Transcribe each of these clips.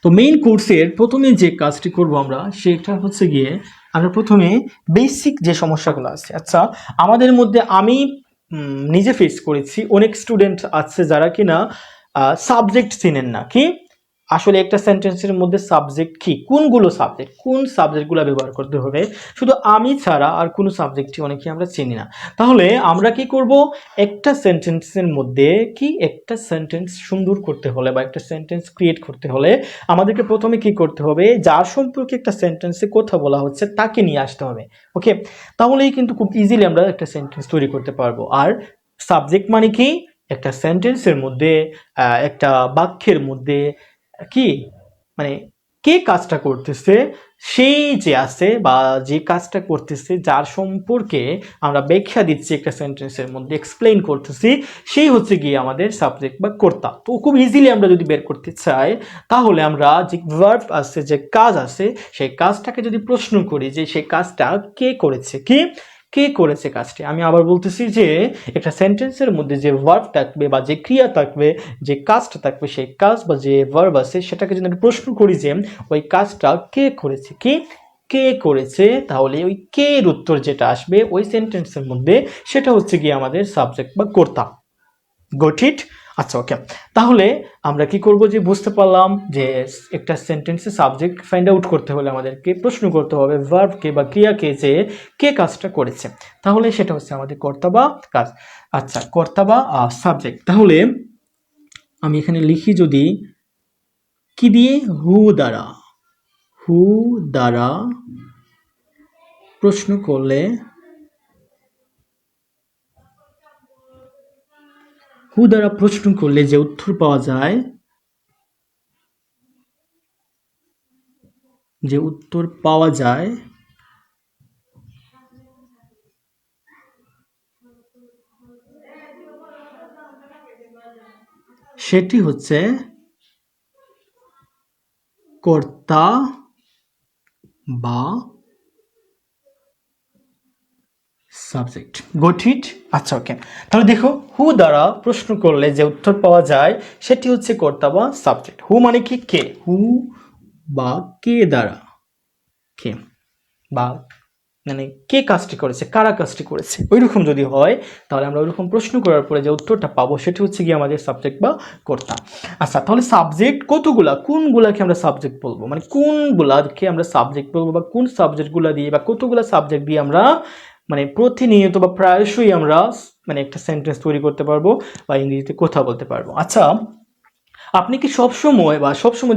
তো মেইন কোর্সের প্রথমে যে কাজটি করব আমরা সেটা হচ্ছে গিয়ে আমরা প্রথমে বেসিক যে সমস্যাগুলো আছে, আচ্ছা আমাদের মধ্যে আমি নিজে ফেস করেছি, অনেক স্টুডেন্ট আছে যারা কিনা সাবজেক্ট চিনেন না। কি আসলে একটা সেন্টেন্সের মধ্যে সাবজেক্ট কি, কোনগুলো সাবজেক্ট, কোন সাবজেক্টগুলো ব্যবহার করতে হবে, শুধু আমি ছাড়া আর কোনো সাবজেক্টই অনেকে আমরা চিনি না। তাহলে আমরা কি করব, একটা সেন্টেন্সের মধ্যে কি একটা সেন্টেন্স সুন্দর করতে হলে বা একটা সেন্টেন্স ক্রিয়েট করতে হলে আমাদেরকে প্রথমে কি করতে হবে, যার সম্পর্কে একটা সেন্টেন্সে কথা বলা হচ্ছে তাকে নিয়ে আসতে হবে। ওকে, তাহলেই কিন্তু খুব ইজিলি আমরা একটা সেন্টেন্স তৈরি করতে পারবো। আর সাবজেক্ট মানে কি, একটা সেন্টেন্সের মধ্যে একটা বাক্যের মধ্যে কি মানে কে কাজটা করতেছে, সেই যে আছে বা যে কাজটা করতেছে, যার সম্পর্কে আমরা ব্যাখ্যা দিচ্ছি একটা সেন্টেন্সের মধ্যে, এক্সপ্লেইন করতেছি, সেই হচ্ছে গিয়ে আমাদের সাবজেক্ট বা কর্তা। তো খুব ইজিলি আমরা যদি বের করতে চাই তাহলে আমরা যে ভার্ব আছে, যে কাজ আছে, সেই কাজটাকে যদি প্রশ্ন করি যে সেই কাজটা কে করেছে, কে করেছে কাজটি। আমি আবার বলতেছি যে একটা সেন্টেন্সের মধ্যে যে ভার্ব থাকবে বা যে ক্রিয়া থাকবে, যে কাজটা থাকবে, সেই কাজ বা যে ভার্ব আছে সেটাকে যদি আমরা প্রশ্ন করি যে ওই কাজটা কে করেছে, কে করেছে, তাহলে ওই কে এর উত্তর যেটা আসবে ওই সেন্টেন্সের মধ্যে সেটা হচ্ছে গিয়ে আমাদের সাবজেক্ট বা কর্তা। Got it? আচ্ছা ওকে, তাহলে আমরা কি করব, যে বুঝতে পারলাম যে একটা সেন্টেন্সে সাবজেক্ট ফাইন্ড আউট করতে হলে আমাদেরকে প্রশ্ন করতে হবে ভার্বকে বা ক্রিয়াকে যে কে কাজটা করেছে, তাহলে সেটা হচ্ছে আমাদের কর্তা বা কাজ। আচ্ছা, কর্তা বা সাবজেক্ট। তাহলে আমি এখানে লিখি যদি, কি দিয়ে, হু দ্বারা প্রশ্ন করলে, হু দ্বারা প্রশ্ন করলে যে উত্তর পাওয়া যায়, সেটি হচ্ছে কর্তা বা সাবজেক্ট। Got it? আচ্ছা ওকে, তাহলে দেখো, হু দ্বারা প্রশ্ন করলে যে উত্তর পাওয়া যায় সেটি হচ্ছে কর্তা বা সাবজেক্ট। হু মানে কি, কে, হু বা কে দ্বারা, কে বা মানে কে কাজটি করেছে, কারা কাজটি করেছে, ওইরকম যদি হয় তাহলে আমরা ওইরকম প্রশ্ন করার পরে যে উত্তরটা পাবো সেটি হচ্ছে গিয়ে আমাদের সাবজেক্ট বা কর্তা। আচ্ছা, তাহলে সাবজেক্ট কতগুলা, কোনগুলাকে আমরা সাবজেক্ট বলবো, মানে কোনগুলাকে আমরা সাবজেক্ট বলবো, বা কোন সাবজেক্টগুলা দিয়ে বা কতগুলা সাবজেক্ট দিয়ে আমরা মানে প্রতিনিয়ত বা প্রায়শই আমরা মানে একটা সেন্টেন্স তৈরি করতে পারবো বা ইংরেজিতে কথা বলতে পারবো। আচ্ছা, আপনি কি সবসময়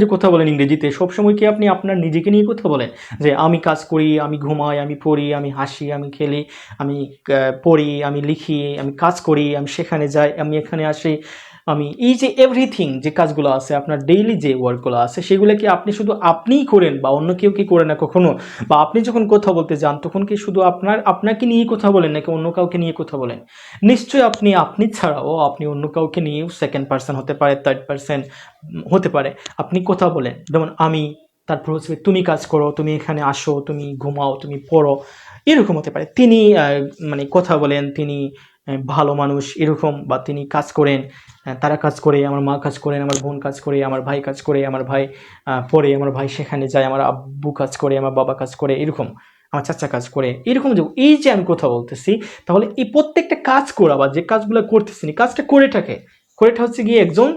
যে কথা বলেন ইংরেজিতে, সবসময় কি আপনি আপনার নিজেকে নিয়ে কথা বলেন, যে আমি কাজ করি, আমি ঘুমাই, আমি পড়ি, আমি হাসি, আমি খেলি, আমি পড়ি, আমি লিখি, আমি কাজ করি, আমি সেখানে যাই, আমি এখানে আসি, আমি এই যে এভরিথিং যে কাজগুলো আছে, আপনার ডেইলি যে ওয়ার্কগুলো আছে, সেগুলো কি আপনি শুধু আপনিই করেন বা অন্য কেউ কি করে না কখনো? বা আপনি যখন কথা বলতে যান তখন কি শুধু আপনাকে নিয়ে কথা বলেন নাকি অন্য কাউকে নিয়ে কথা বলেন? নিশ্চয়ই আপনি ছাড়াও আপনি অন্য কাউকে নিয়েও সেকেন্ড পার্সন হতে পারে, থার্ড পার্সন হতে পারে, আপনি কথা বলেন, যেমন আমি, তারপর হচ্ছে তুমি কাজ করো, তুমি এখানে আসো, তুমি ঘুমাও, তুমি পড়ো, এরকম হতে পারে। তিনি মানে কথা বলেন, তিনি ভালো মানুষ এরকম, বা তিনি কাজ করেন, তারা কাজ করে, আমার মা কাজ করেন, আমার বোন কাজ করে, আমার ভাই কাজ করে, আমার ভাই পড়ে, আমার ভাই সেখানে যায়, আমার আব্বু কাজ করে, আমার বাবা কাজ করে, এরকম আমার চাচা কাজ করে, এরকম যে এই যে আমি কথা বলতেছি, তাহলে এই প্রত্যেকটা কাজ করা বা যে কাজগুলো করতেছি, কাজটা করেটা হচ্ছে গিয়ে একজন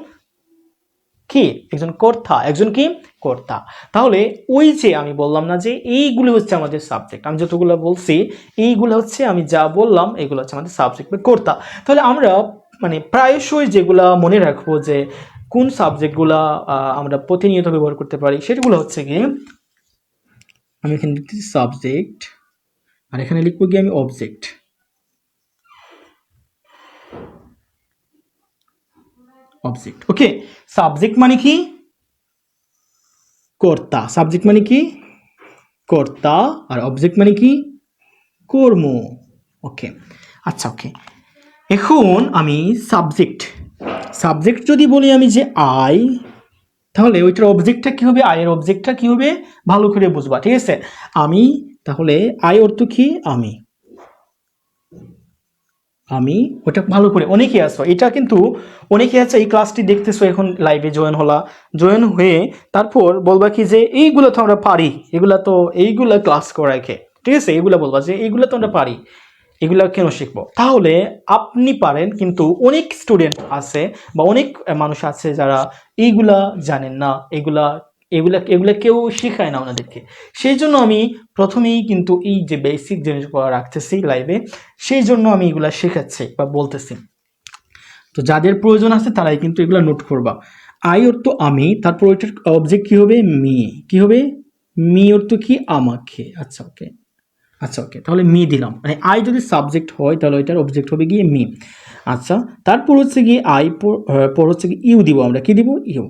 কর্তা, একজন কি কর্তা। তাহলে ওই যে আমি বললাম না যে এইগুলো হচ্ছে আমাদের সাবজেক্ট, আমি যতগুলো বলছি এইগুলো হচ্ছে, আমি যা বললাম এগুলো হচ্ছে আমাদের সাবজেক্ট বা কর্তা। তাহলে আমরা মানে প্রায়শই যেগুলা মনে রাখবো যে কোন সাবজেক্টগুলা আমরা প্রতিনিয়ত ব্যবহার করতে পারি, সেগুলো হচ্ছে গিয়ে, আমি এখানে লিখতেছি সাবজেক্ট, আর এখানে লিখবো গিয়ে আমি অবজেক্ট। ওকে, সাবজেক্ট মানে কি কর্তা, সাবজেক্ট মানে কি কর্তা, আর অবজেক্ট মানে কি কর্ম। ওকে, আচ্ছা ওকে, এখন আমি সাবজেক্ট যদি বলি আমি যে আই, তাহলে ওইটার অবজেক্টটা কি হবে, আয়ের অবজেক্টটা কি হবে, ভালো করে বুঝবা, ঠিক আছে? আমি, তাহলে আই অর্থ কি, আমি, আমি, ওটা ভালো করে অনেকে আসো, এটা কিন্তু অনেকে আছে এই ক্লাসটি দেখতেছো এখন লাইভে জয়েন হলা, জয়েন হয়ে তারপর বলবা কি যে এইগুলো তো আমরা পারি, এইগুলা ক্লাস করাইকে, ঠিক আছে, এইগুলা বলবা যে এইগুলো তো আমরা পারি, এগুলা কেন শিখবো। তাহলে আপনি পারেন, কিন্তু অনেক স্টুডেন্ট আছে বা অনেক মানুষ আছে যারা এইগুলা জানেন না, এগুলা এগুলা এগুলা কেউ শেখায় না ওনাদেরকে। সেই জন্য আমি প্রথমেই কিন্তু এই যে বেসিক জিনিসগুলো রাখতেছি লাইভে, সেই জন্য আমি এগুলা শেখাচ্ছি বা বলতেছি। তো যাদের প্রয়োজন আছে তারাই কিন্তু এগুলা নোট করবা। আই অর্থ আমি, তারপর ওইটার অবজেক্ট কি হবে, মি, কি হবে, মি অর্থ কি, আমাকে। আচ্ছা ওকে, আচ্ছা ওকে, তাহলে মি দিলাম, মানে আই যদি সাবজেক্ট হয় তাহলে ওইটার অবজেক্ট হবে গিয়ে মি। আচ্ছা, তারপর হচ্ছে গিয়ে আই পর হচ্ছে কি ইউ দিব, আমরা কি দিব, ইউ।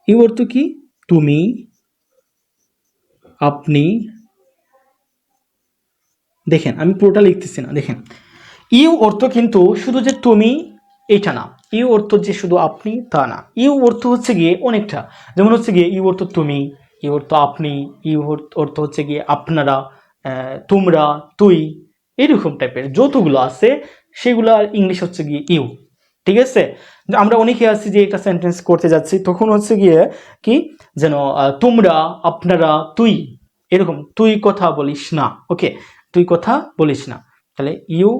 ইউ অর্থ কি, তুমি, আপনি। দেখেন আমি পুরোটা লিখতেছি না, দেখেন ইউ অর্থ কিন্তু শুধু যে তুমি এটা না, ইউ অর্থ যে শুধু আপনি তা না, ইউ অর্থ হচ্ছে গিয়ে অনেকটা। যেমন হচ্ছে গিয়ে ইউ অর্থ তুমি, ইউ অর্থ আপনি, ইউ অর্থ হচ্ছে গিয়ে আপনারা, তোমরা, তুই, এরকম টাইপের যতগুলো আছে সেগুলোর ইংলিশ হচ্ছে গিয়ে ইউ। ঠিক আছে, আমরা অনেকে আছি যে একটা সেন্টেন্স করতে যাচ্ছি তখন হচ্ছে গিয়ে কি যেন তোমরা, আপনারা, তুই, এরকম তুই কথা বলিস না, ওকে, তুই কথা বলিস না, তাহলে ইউ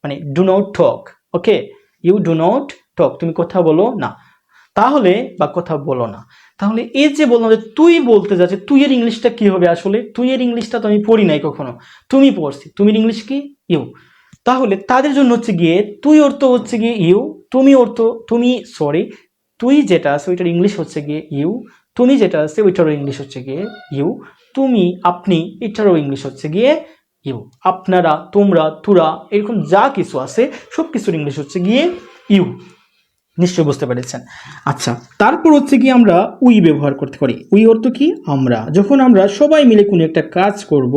মানে do not talk, okay, you do not talk, তুমি কথা বলো না, তাহলে বা কথা বলো না। তাহলে এই যে বললাম যে তুই বলতে যাচ্ছে, তুই এর ইংলিশটা কি হবে, আসলে তুই এর ইংলিশটা তো আমি পড়ি নাই কখনো, তুমি পড়ছি, তুমির ইংলিশ কি, ইউ। তাহলে তাদের জন্য হচ্ছে গিয়ে তুই অর্থ হচ্ছে গিয়ে ইউ, তুমি অর্থ, তুমি সরি, তুই যেটা আছে ওইটার ইংলিশ হচ্ছে গিয়ে ইউ, তুমি যেটা আছে ওইটারও ইংলিশ হচ্ছে গিয়ে ইউ, তুমি, আপনি, এটারও ইংলিশ হচ্ছে গিয়ে ইউ, আপনারা, তোমরা, তুরা, এরকম যা কিছু আছে সব কিছুর ইংলিশ হচ্ছে গিয়ে ইউ। নিশ্চয় বুঝতে পেরেছেন। আচ্ছা, তারপর হচ্ছে কি আমরা উই ব্যবহার করতে পারি। উই অর্থ কি, আমরা। যখন আমরা সবাই মিলে কোনো একটা কাজ করব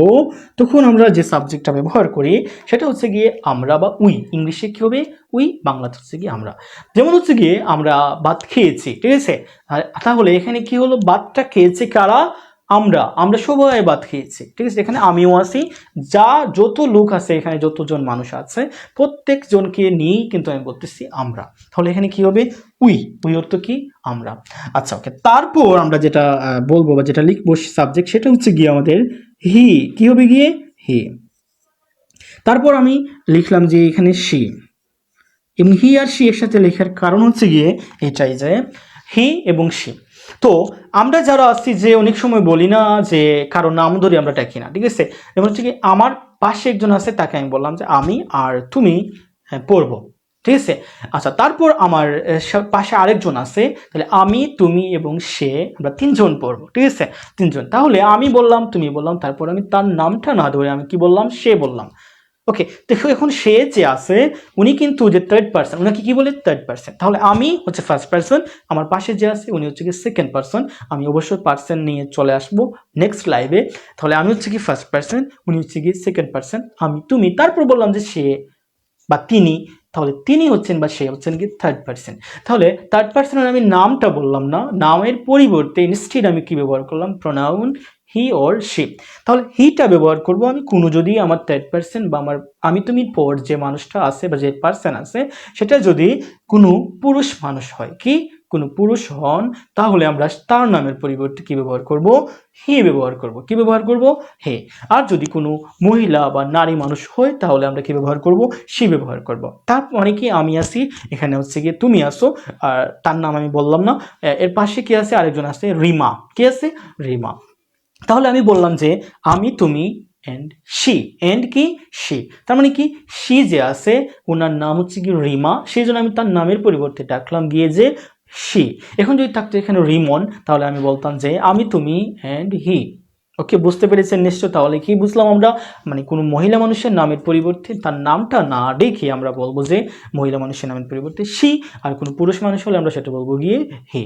তখন আমরা যে সাবজেক্টটা ব্যবহার করি সেটা হচ্ছে গিয়ে আমরা বা উই। ইংলিশে কি হবে, উই, বাংলাতে হচ্ছে গিয়ে আমরা। যেমন হচ্ছে গিয়ে আমরা ভাত খেয়েছি, ঠিক আছে, তাহলে এখানে কি হলো, ভাতটা খেয়েছে কারা, আমরা, আমরা সবাই ভাত খেয়েছি, ঠিক আছে, এখানে আমিও আছি, যত লোক আছে এখানে, যতজন মানুষ আছে প্রত্যেকজনকে নিয়েই কিন্তু আমি বলতেছি আমরা। তাহলে এখানে কি হবে, উই, উই অর্থ কি, আমরা। আচ্ছা ওকে, তারপর আমরা যেটা বলবো বা যেটা লিখবো সাবজেক্ট, সেটা হচ্ছে গিয়ে আমাদের হি, কি হবে গিয়ে, হি। তারপর আমি লিখলাম যে এখানে সি, এবং হি আর সি একসাথে লেখার কারণ হচ্ছে গিয়ে এটাই যে হি এবং সি। তো আমরা যারা আছি যে অনেক সময় বলি না যে কারো নাম ধরে আমরা ডাকি না, ঠিক আছে, যেমন হচ্ছে কি আমার পাশে একজন আছে তাকে আমি বললাম যে আমি আর তুমি পড়বো, ঠিক আছে। আচ্ছা, তারপর আমার পাশে আরেকজন আছে, তাহলে আমি, তুমি এবং সে, আমরা তিনজন পড়বো, ঠিক আছে, তিনজন। তাহলে আমি বললাম, তুমি বললাম, তারপর আমি তার নামটা না ধরে আমি কি বললাম, সে বললাম। ওকে, দেখো এখন সে যে আছে উনি কিন্তু যে থার্ড পার্সন, উনাকে কি বলে, থার্ড পার্সন। তাহলে আমি হচ্ছে ফার্স্ট পার্সন, আমার পাশে যে আছে উনি হচ্ছে কি সেকেন্ড পার্সন। আমি অবশ্যই পার্সন নিয়ে চলে আসবো নেক্সট লাইভে। তাহলে আমি হচ্ছে কি ফার্স্ট পার্সন, উনি হচ্ছে কি সেকেন্ড পার্সন, আমি, তুমি, তারপর বললাম যে সে বা তিনি, তাহলে তিনি হচ্ছেন বা সে হচ্ছেন কি থার্ড পার্সন। তাহলে থার্ড পার্সনের আমি নামটা বললাম না, নামের পরিবর্তে ইনস্টেড আমি কি ব্যবহার করলাম, প্রোনাউন হি অর শি। তাহলে হিটা ব্যবহার করব আমি কোনো যদি আমার থার্ড পার্সন বা আমার আমি তুমি পর যে মানুষটা আছে বা যে পার্সন আছে সেটা যদি কোনো পুরুষ মানুষ হয়, কি কোনো পুরুষ হন, তাহলে আমরা তার নামের পরিবর্তে কি ব্যবহার করব, হি ব্যবহার করব। কি ব্যবহার করব, হে। আর যদি কোনো মহিলা বা নারী মানুষ হয় তাহলে আমরা কি ব্যবহার করব, সি ব্যবহার করব। তার মানে কি আমি আসি, এখানে হচ্ছে গিয়ে তুমি আসো, আর তার নাম আমি বললাম না, এর পাশে কি আছে, আরেকজন আছে রিমা, কি আছে, রিমা। তাহলে আমি বললাম যে আমি, তুমি এন্ড শি, এন্ড কি, শি, তার মানে কি শি যে আছে ওনার নাম হচ্ছে কি রিমা, সেই জন্য আমি তার নামের পরিবর্তে ডাকলাম গিয়ে যে শি। এখন যদি থাকতো এখানে রিমন তাহলে আমি বলতাম যে আমি, তুমি এন্ড হি। ওকে, বুঝতে পেরেছেন নিশ্চয়। তাহলে কি বুঝলাম আমরা, মানে কোনো মহিলা মানুষের নামের পরিবর্তে তার নামটা না ডেকে আমরা বলবো যে মহিলা মানুষের নামের পরিবর্তে শি, আর কোনো পুরুষ মানুষ হলে আমরা সেটা বলবো গিয়ে হি।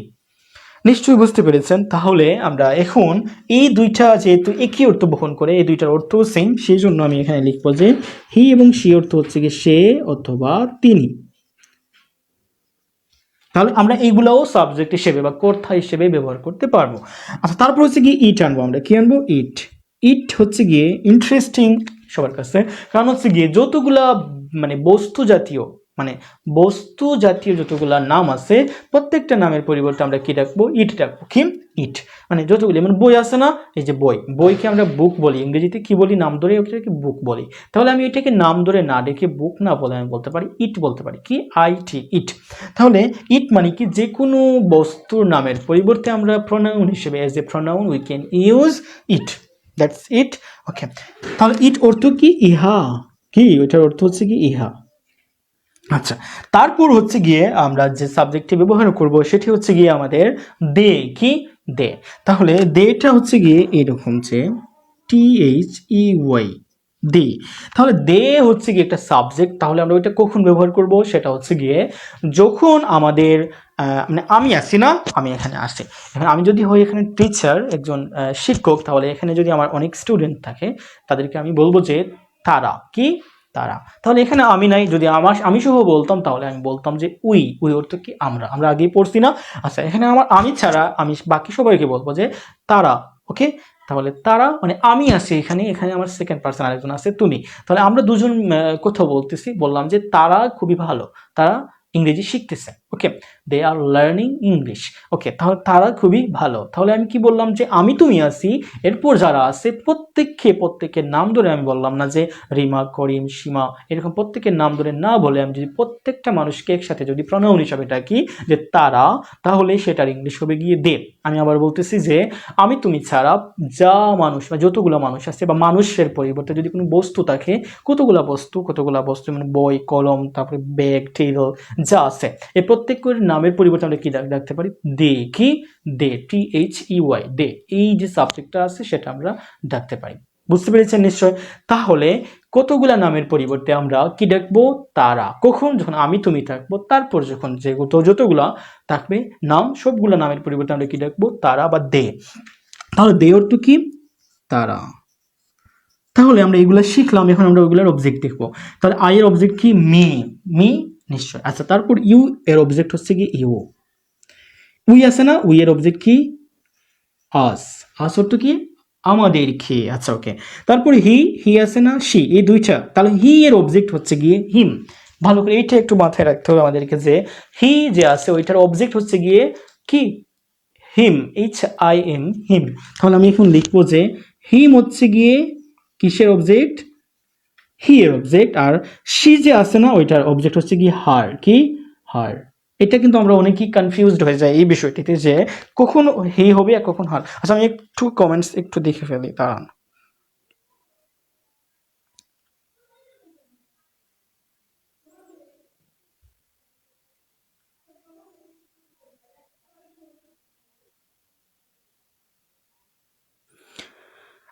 নিশ্চয়ই বুঝতে পেরেছেন। তাহলে আমরা এখন এই দুইটা যেহেতু একই অর্থ বহন করে, এই দুইটার অর্থ সেম, সেই জন্য আমি এখানে লিখবো যে হি এবং সি অর্থ হচ্ছে কি সে অথবা তিনি। তাহলে আমরা এইগুলাও সাবজেক্ট হিসেবে বা কর্তা হিসেবে ব্যবহার করতে পারবো। আচ্ছা, তারপর হচ্ছে কি ইট আনবো, আমরা কি আনবো, ইট। ইট হচ্ছে গিয়ে ইন্টারেস্টিং সবার কাছে, কারণ হচ্ছে গিয়ে যতগুলা মানে বস্তু জাতীয়, মানে বস্তু জাতীয় যতগুলা নাম আছে প্রত্যেকটা নামের পরিবর্তে আমরা কি রাখবো, ইট রাখবো। কি ইট, মানে যতগুলি, মানে বই আছে না, এই যে বই, বইকে আমরা বুক বলি, ইংরেজিতে কি বলি, নাম ধরে ওটাকে বুক বলি। তাহলে আমি এটাকে নাম ধরে না ডেকে বুক না বলে আমি বলতে পারি ইট বলতে পারি, কি আইটি, ইট। তাহলে ইট মানে কি, যে কোনো বস্তুর নামের পরিবর্তে আমরা প্রোনাউন হিসেবে, as a pronoun we can use it, that's it. Okay, তাহলে ইট অর্থ কি, ইহা, কি ওইটার অর্থ হচ্ছে কি ইহা। আচ্ছা, তারপর হচ্ছে গিয়ে আমরা যে সাবজেক্টটি ব্যবহার করব সেটি হচ্ছে গিয়ে আমাদের দে, কি দে। তাহলে দেটা হচ্ছে গিয়ে এরকম, যে THEY, দে। তাহলে দে হচ্ছে গিয়ে একটা সাবজেক্ট। তাহলে আমরা ওইটা কখন ব্যবহার করব, সেটা হচ্ছে গিয়ে যখন আমাদের মানে আমি আসি না, আমি এখানে আসি, এখন আমি যদি হই এখানে টিচার, একজন শিক্ষক, তাহলে এখানে যদি আমার অনেক স্টুডেন্ট থাকে তাদেরকে আমি বলবো যে তারা, কি তারা। তাহলে এখানে আমি নাই, যদি আমি সহ বলতাম তাহলে আমি বলতাম যে উই, উই অর্থ কি আমরা, আমরা আগেই পড়ছি না। আচ্ছা, এখানে আমার আমি ছাড়া আমি বাকি সবাইকে বলবো যে তারা। ওকে, তাহলে তারা মানে আমি আছি এখানে, এখানে আমার সেকেন্ড পার্সন আরেকজন আছে তুমি। তাহলে আমরা দুজন কোথাও বলতেছি, বললাম যে তারা খুবই ভালো, তারা ইংরেজি শিখতেছে। ওকে, দে আর লার্নিং ইংলিশ। ওকে, তাহলে তারা খুবই ভালো। তাহলে আমি কি বললাম, যে আমি তুমি আছি, এরপর যারা আছে প্রত্যেকের নাম ধরে আমি বললাম না যে রিমা, করিম, সীমা, এরকম প্রত্যেকের নাম ধরে না বলে আমি যদি প্রত্যেকটা মানুষকে একসাথে যদি প্রনাউন হিসাবে ডাকি যে তারা, তাহলে সেটার ইংলিশ হবে গিয়ে দে। আমি আবার বলতেছি যে আমি তুমি ছাড়া যা মানুষ বা যতগুলো মানুষ আছে, বা মানুষের পরিবর্তে যদি কোনো বস্তু থাকে, কতগুলা বস্তু মানে বই, কলম, তারপরে ব্যাগ, টেবিল যা আছে, এই প্রত্যেকের নামের পরিবর্তে আমরা কি রাখতে পারি, দে, কি দে, THEY, দে। এই যে সাবজেক্টটা আছে সেটা আমরা ডাকতে পারি। বুঝতে পেরেছেন নিশ্চয়? তাহলে কতগুলা নামের পরিবর্তে আমরা কি ডাকবো, তারা। কখন, যখন আমি তুমি থাকবো, তারপর যখন যতগুলা থাকবে নাম, সবগুলা নামের পরিবর্তে আমরা কি ডাকবো, তারা বা দে। তাহলে দে অর্থ কি, তারা। তাহলে আমরা এগুলা শিখলাম, এখন আমরা ওইগুলার অবজেক্ট দেখবো। তাহলে আই এর অবজেক্ট কি, মি, মি নিশ্চয়। আচ্ছা, তারপর ইউ এর অবজেক্ট হচ্ছে কি ইউ। উই আছে না, উই এর অবজেক্ট কি, আস, আস অর্থ কি আমাদের কে। আচ্ছা, ওকে। তারপর হি আছে না, সি, এই দুইটা। তাহলে হি এর অবজেক্ট হচ্ছে গিয়ে হিম। ভালো করে এইটা একটু মাথায় রাখতে হবে আমাদেরকে, যে হি যে আছে ওইটার অবজেক্ট হচ্ছে গিয়ে কি, হিম, HIM, হিম। তাহলে আমি এখন লিখবো যে হিম হচ্ছে গিয়ে কিসের অবজেক্ট, হি এর অবজেক্ট। আর সি যে আছে না, ওইটার অবজেক্ট হচ্ছে কি হার, কি হার। এটা কিন্তু আমরা অনেকেই কনফিউজড হয়ে যায় এই বিষয়টিতে, যে কখন হি হবে আর কখন হার। আচ্ছা, আমি একটু কমেন্টস একটু দেখে ফেলি, দাঁড়ান।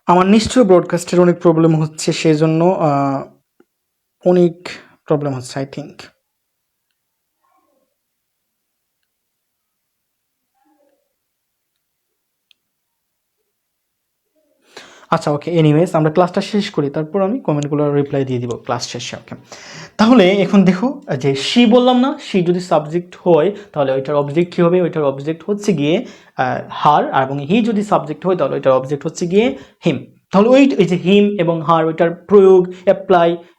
আমার নিশ্চয় ব্রডকাস্টের অনেক প্রবলেম হচ্ছে, সেই জন্য অনেক প্রবলেম হচ্ছে আই থিঙ্ক। আচ্ছা, ওকে, এনিওয়েজ আমরা ক্লাসটা শেষ করি, তারপর আমি কমেন্টগুলো রিপ্লাই দিয়ে দিব ক্লাস শেষে। ওকে, তাহলে এখন দেখো, যে সি বললাম না, সি যদি সাবজেক্ট হয় তাহলে ওইটার অবজেক্ট কী হবে, ওইটার অবজেক্ট হচ্ছে গিয়ে হার। আর এবং হি যদি সাবজেক্ট হয় তাহলে ওইটার অবজেক্ট হচ্ছে গিয়ে হিম। তাহলে এই যে হিম এবং হার, ওইটার প্রয়োগ,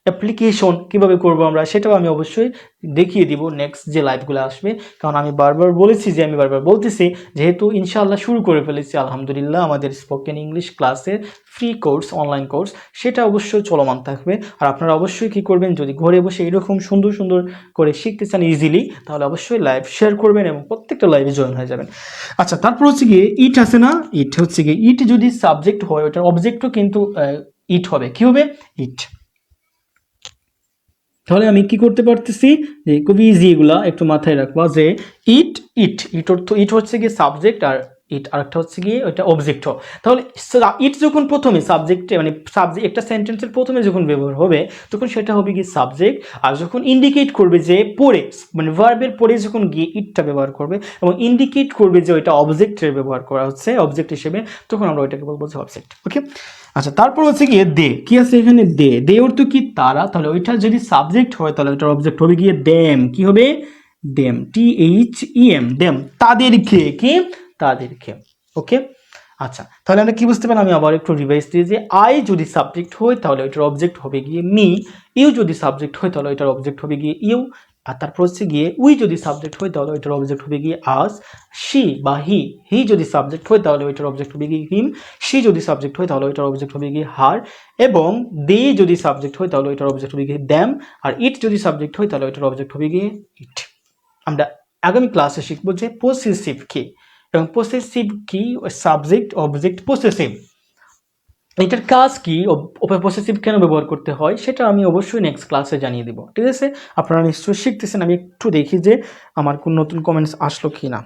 অ্যাপ্লিকেশন কিভাবে করবো আমরা, সেটাও আমি অবশ্যই দেখিয়ে দিব নেক্সট যে লাইভগুলো আসবে। কারণ আমি বারবার বলেছি, যে আমি বারবার বলতেছি, যেহেতু ইনশাআল্লাহ শুরু করে ফেলেছি আলহামদুলিল্লাহ আমাদের স্পোকেন ইংলিশ ক্লাসের ফ্রি কোর্স, অনলাইন কোর্স, সেটা অবশ্যই চলমান থাকবে। আর আপনারা অবশ্যই কি করবেন, যদি ঘরে বসে এরকম সুন্দর সুন্দর করে শিখতে চান ইজিলি, তাহলে অবশ্যই লাইভ শেয়ার করবেন এবং প্রত্যেকটা লাইভে জয়েন হয়ে যাবেন। আচ্ছা, তারপর হচ্ছে গিয়ে ইট আছে না, ইট হচ্ছে গিয়ে, ইট যদি সাবজেক্ট হয় ওটার অবজেক্টও কিন্তু ইট হবে, কি হবে, ইট। তাহলে আমি কি করতে পারতেছি, যে খুবই ইজি, এগুলা একটু মাথায় রাখবা, যে ইট, ইট অর্থ, ইট হচ্ছে গিয়ে সাবজেক্ট, আর ইট আরেকটা হচ্ছে গিয়ে ওইটা অবজেক্ট। তাহলে ইট যখন প্রথমে সাবজেক্টে, মানে সাবজেক্ট একটা সেন্টেন্সের প্রথমে যখন ব্যবহার হবে তখন সেটা হবে কি সাবজেক্ট। আর যখন ইন্ডিকেট করবে যে পরে, মানে ভার্বের পরে যখন গিয়ে ইটটা ব্যবহার করবে এবং ইন্ডিকেট করবে যে ওইটা অবজেক্টের ব্যবহার করা হচ্ছে অবজেক্ট হিসেবে, তখন আমরা ওইটাকে বলবো যে অবজেক্ট। ওকে, আচ্ছা, তারপর হচ্ছে গিয়ে দে, কি আছে এখানে, দে অর্থ কি তারা। তাহলে ওইটা যদি সাবজেক্ট হয় তাহলে ওইটার অবজেক্ট হবে গিয়ে দেম, কি হবে, দেম, THEM, দেম, তাদেরকে, কি তাদেরকে। ওকে, আচ্ছা, তাহলে আমরা কি বুঝতে পারলাম? আমি আবার একটু রিভাইজ দিই যে আই যদি সাবজেক্ট হয় তাহলে ওইটার অবজেক্ট হবে গিয়ে মি, ইউ যদি সাবজেক্ট হয় তাহলে ওইটার অবজেক্ট হবে গিয়ে ইউ, আর তারপর হচ্ছে গিয়ে উই যদি সাবজেক্ট হয় তাহলে ওইটার অবজেক্ট হবে গিয়ে আস, শি বা হি, হি যদি সাবজেক্ট হয় তাহলে ওইটার অবজেক্ট হবে গিয়ে হিম, শি যদি সাবজেক্ট হয় তাহলে ওইটার অবজেক্ট হবে গিয়ে হার, এবং দে যদি সাবজেক্ট হয় তাহলে ওইটার অবজেক্ট হবে গিয়ে দ্যাম, আর ইট যদি সাবজেক্ট হয় তাহলে ওইটার অবজেক্ট হবে গিয়ে ইট। আমরা আগামী ক্লাসে শিখবো যে পসেসিভ কি, এবং পসেসিভ কি, সাবজেক্ট অবজেক্ট পসেসিভ, এটার কাজ কি, পসেসিভ কেন ব্যবহার করতে হয় সেটা আমি অবশ্যই নেক্সট ক্লাসে জানিয়ে দিব। ঠিক আছে, আপনারা নিশ্চয়ই শিখতেছেন। আমি একটু দেখি যে আমার কোন নতুন কমেন্টস আসলো কি না।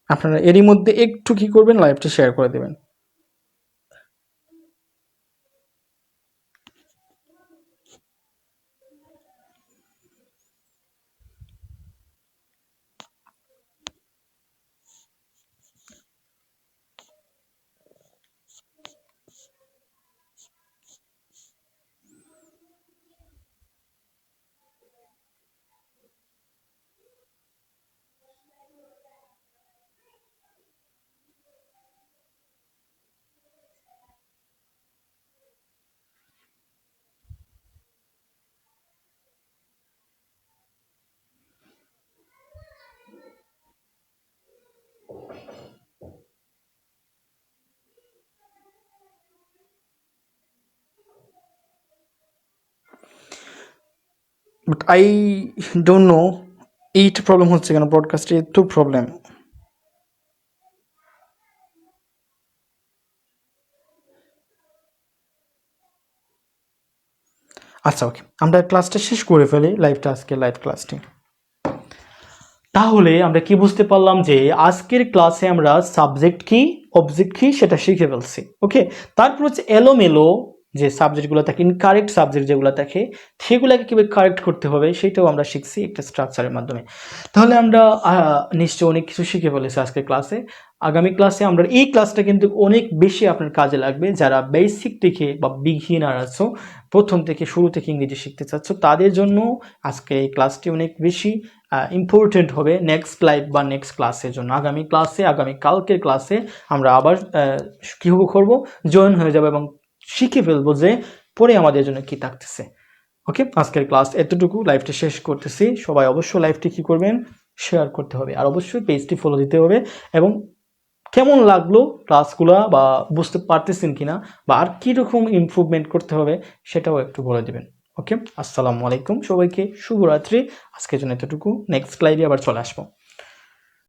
আপনারা এরই মধ্যে একটু কি করবেন, লাইভটা শেয়ার করে দেবেন। বাট আই ডোন্ট নো এইটা প্রবলেম হচ্ছে কেন, ব্রডকাস্টে এত প্রবলেম। আচ্ছা ওকে, আমরা ক্লাসটা শেষ করে ফেলি, লাইভটা আজকে লাইভ ক্লাসটি। তাহলে আমরা কি বুঝতে পারলাম যে আজকের ক্লাসে আমরা সাবজেক্ট কি, অবজেক্ট কি সেটা শিখে ফেলছি। ওকে, তারপর হচ্ছে এলোমেলো যে সাবজেক্টগুলো থাকে, ইনকারেক্ট সাবজেক্ট যেগুলো থাকে সেগুলোকে কীভাবে কারেক্ট করতে হবে সেটাও আমরা শিখছি একটা স্ট্রাকচারের মাধ্যমে। তাহলে আমরা নিশ্চয়ই অনেক কিছু শিখে ফেলেছি আজকের ক্লাসে। আগামী ক্লাসে আমরা, এই ক্লাসটা কিন্তু অনেক বেশি আপনার কাজে লাগবে যারা বেসিক থেকে বা বিগিনার আছো, প্রথম থেকে শুরু থেকে ইংরেজি শিখতে চাচ্ছ, তাদের জন্য আজকে এই ক্লাসটি অনেক বেশি ইম্পর্টেন্ট হবে নেক্সট লাইভ বা নেক্সট ক্লাসের জন্য। আগামী ক্লাসে, আগামী কালকের ক্লাসে আমরা আবার কী করবো, জয়েন হয়ে যাবো এবং শিখে ফেলবো যে পরে আমাদের জন্য কি থাকতেছে। ওকে, আজকের ক্লাস এতটুকু, লাইভটি শেষ করতেছি। সবাই অবশ্যই লাইভটি কি করবেন, শেয়ার করতে হবে, আর অবশ্যই পেজটি ফলো দিতে হবে, এবং কেমন লাগলো ক্লাসগুলো বা বুঝতে পারতেছেন কিনা বা আর কীরকম ইমপ্রুভমেন্ট করতে হবে সেটাও একটু বলে দেবেন। ওকে, আসসালামু আলাইকুম সবাইকে, শুভরাত্রি। আজকের জন্য এতটুকু, নেক্সট লাইভে আবার চলে আসবো।